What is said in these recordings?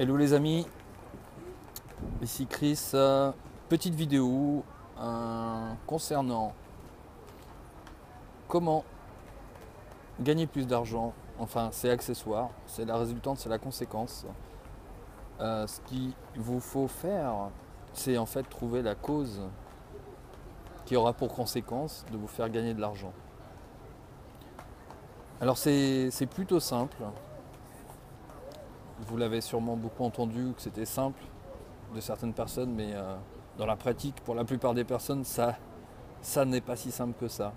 Hello les amis, ici Chris. Petite vidéo concernant comment gagner plus d'argent. Enfin, c'est accessoire, c'est la résultante, c'est la conséquence. Ce qu'il vous faut faire, c'est en fait trouver la cause qui aura pour conséquence de vous faire gagner de l'argent. Alors c'est plutôt simple. Vous l'avez sûrement beaucoup entendu que c'était simple de certaines personnes, mais dans la pratique, pour la plupart des personnes, ça n'est pas si simple que ça.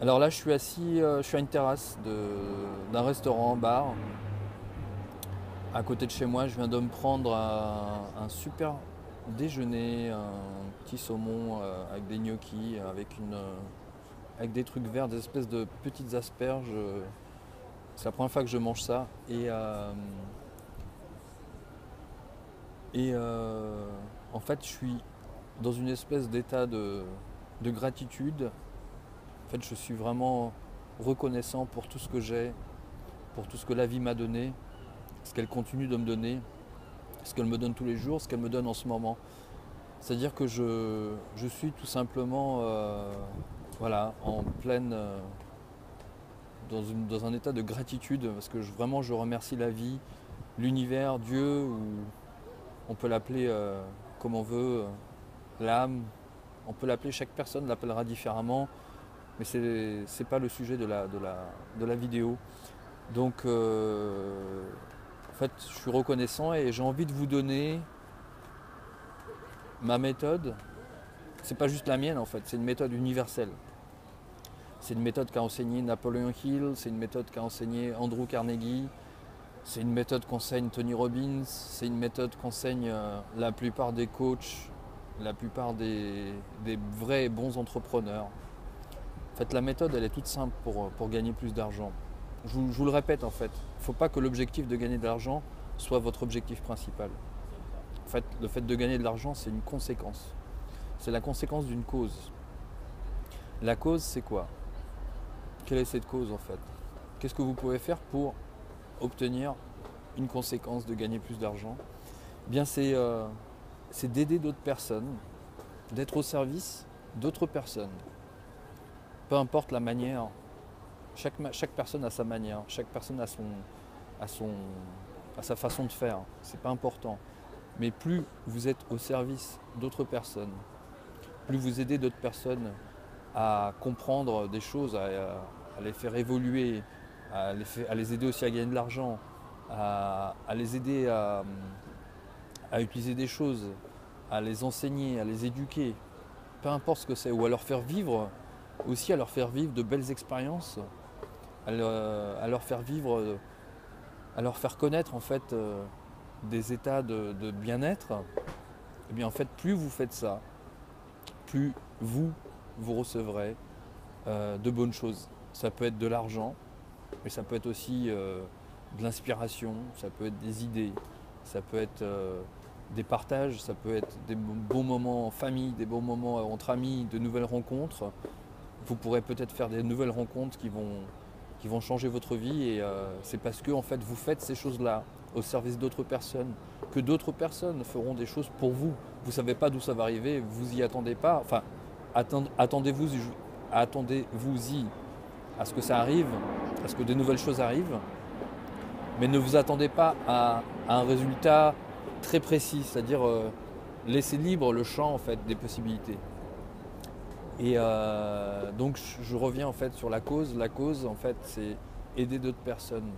Alors là, je suis assis, je suis à une terrasse d'un restaurant, bar. À côté de chez moi, je viens de me prendre un super déjeuner, un petit saumon avec des gnocchis, avec des trucs verts, des espèces de petites asperges. C'est la première fois que je mange ça. Et en fait, je suis dans une espèce d'état de gratitude. En fait, je suis vraiment reconnaissant pour tout ce que j'ai, pour tout ce que la vie m'a donné, ce qu'elle continue de me donner, ce qu'elle me donne tous les jours, ce qu'elle me donne en ce moment. C'est-à-dire que je suis tout simplement voilà, en pleine, dans un état de gratitude, parce que vraiment je remercie la vie, l'univers, Dieu, ou on peut l'appeler comme on veut, l'âme, on peut l'appeler, chaque personne l'appellera différemment, mais c'est pas le sujet de la vidéo. Donc en fait je suis reconnaissant et j'ai envie de vous donner ma méthode. C'est pas juste la mienne en fait, c'est une méthode universelle. C'est une méthode qu'a enseigné Napoleon Hill, c'est une méthode qu'a enseigné Andrew Carnegie, c'est une méthode qu'enseigne Tony Robbins, c'est une méthode qu'enseigne la plupart des coachs, la plupart des vrais et bons entrepreneurs. En fait, la méthode, elle est toute simple pour gagner plus d'argent. Je vous le répète, en fait, il ne faut pas que l'objectif de gagner de l'argent soit votre objectif principal. En fait, le fait de gagner de l'argent, c'est une conséquence. C'est la conséquence d'une cause. La cause, c'est quoi? Quelle est cette cause, en fait? Qu'est-ce que vous pouvez faire pour obtenir une conséquence de gagner plus d'argent? Eh bien, c'est d'aider d'autres personnes, d'être au service d'autres personnes. Peu importe la manière, chaque personne a sa manière, chaque personne a sa façon de faire. C'est pas important. Mais plus vous êtes au service d'autres personnes, plus vous aidez d'autres personnes à comprendre des choses, à les faire évoluer, à les aider aussi à gagner de l'argent, à les aider à utiliser des choses, à les enseigner, à les éduquer, peu importe ce que c'est, ou à leur faire vivre, aussi à leur faire vivre de belles expériences, à leur faire vivre, à leur faire connaître en fait des états de bien-être. Et bien en fait, plus vous faites ça, plus vous recevrez de bonnes choses. Ça peut être de l'argent, mais ça peut être aussi de l'inspiration, ça peut être des idées, ça peut être des partages, ça peut être des bons moments en famille, des bons moments entre amis, de nouvelles rencontres. Vous pourrez peut-être faire des nouvelles rencontres qui vont changer votre vie et c'est parce que en fait, vous faites ces choses-là au service d'autres personnes que d'autres personnes feront des choses pour vous. Vous ne savez pas d'où ça va arriver, vous y attendez pas. Enfin, attendez-y à ce que ça arrive, à ce que de nouvelles choses arrivent, mais ne vous attendez pas à un résultat très précis, c'est-à-dire laissez libre le champ en fait des possibilités. Et donc je reviens en fait sur la cause. La cause en fait c'est aider d'autres personnes.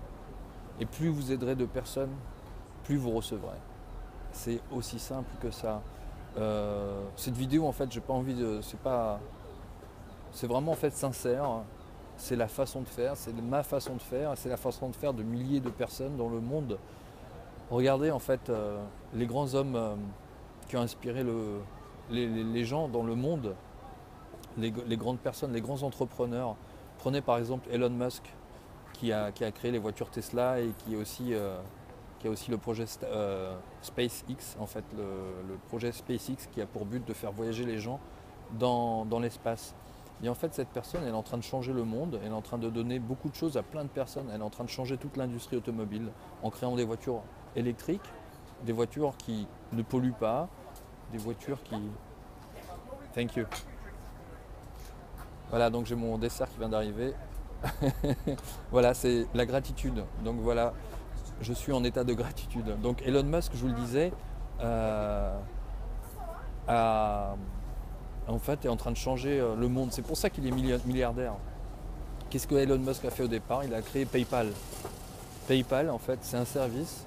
Et plus vous aiderez de personnes, plus vous recevrez. C'est aussi simple que ça. Cette vidéo en fait j'ai pas envie de. C'est vraiment en fait sincère. C'est la façon de faire, c'est ma façon de faire, c'est la façon de faire de milliers de personnes dans le monde. Regardez en fait les grands hommes qui ont inspiré les gens dans le monde, les grandes personnes, les grands entrepreneurs. Prenez par exemple Elon Musk qui a créé les voitures Tesla et qui a aussi le projet SpaceX, en fait le projet SpaceX qui a pour but de faire voyager les gens dans l'espace. Et en fait, cette personne, elle est en train de changer le monde, elle est en train de donner beaucoup de choses à plein de personnes, elle est en train de changer toute l'industrie automobile en créant des voitures électriques, des voitures qui ne polluent pas, des voitures qui... Thank you. Voilà, donc j'ai mon dessert qui vient d'arriver. Voilà, c'est la gratitude. Donc voilà, je suis en état de gratitude. Donc Elon Musk, je vous le disais, en fait, est en train de changer le monde. C'est pour ça qu'il est milliardaire. Qu'est-ce que Elon Musk a fait au départ? Il a créé PayPal. PayPal, en fait, c'est un service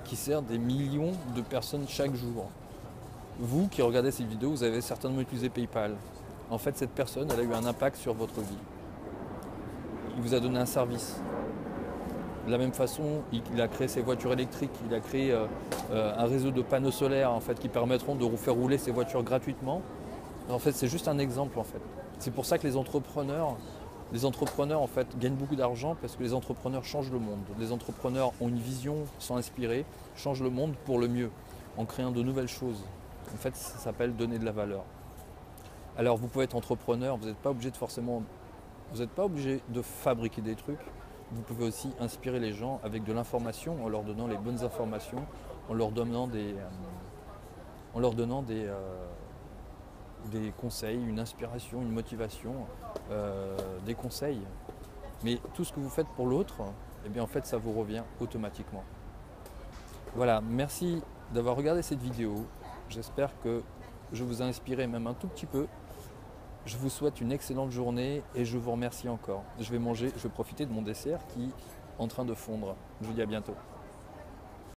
qui sert des millions de personnes chaque jour. Vous qui regardez cette vidéo, vous avez certainement utilisé PayPal. En fait, cette personne, elle a eu un impact sur votre vie. Il vous a donné un service. De la même façon, il a créé ses voitures électriques, il a créé un réseau de panneaux solaires en fait, qui permettront de faire rouler ces voitures gratuitement. En fait, c'est juste un exemple en fait. C'est pour ça que les entrepreneurs en fait gagnent beaucoup d'argent parce que les entrepreneurs changent le monde. Les entrepreneurs ont une vision, sont inspirés, changent le monde pour le mieux en créant de nouvelles choses. En fait, ça s'appelle donner de la valeur. Alors, vous pouvez être entrepreneur, vous n'êtes pas obligé de fabriquer des trucs. Vous pouvez aussi inspirer les gens avec de l'information, en leur donnant les bonnes informations, en leur donnant des conseils, une inspiration, une motivation, des conseils. Mais tout ce que vous faites pour l'autre, eh bien en fait ça vous revient automatiquement. Voilà, merci d'avoir regardé cette vidéo. J'espère que je vous ai inspiré même un tout petit peu. Je vous souhaite une excellente journée et je vous remercie encore. Je vais profiter de mon dessert qui est en train de fondre. Je vous dis à bientôt.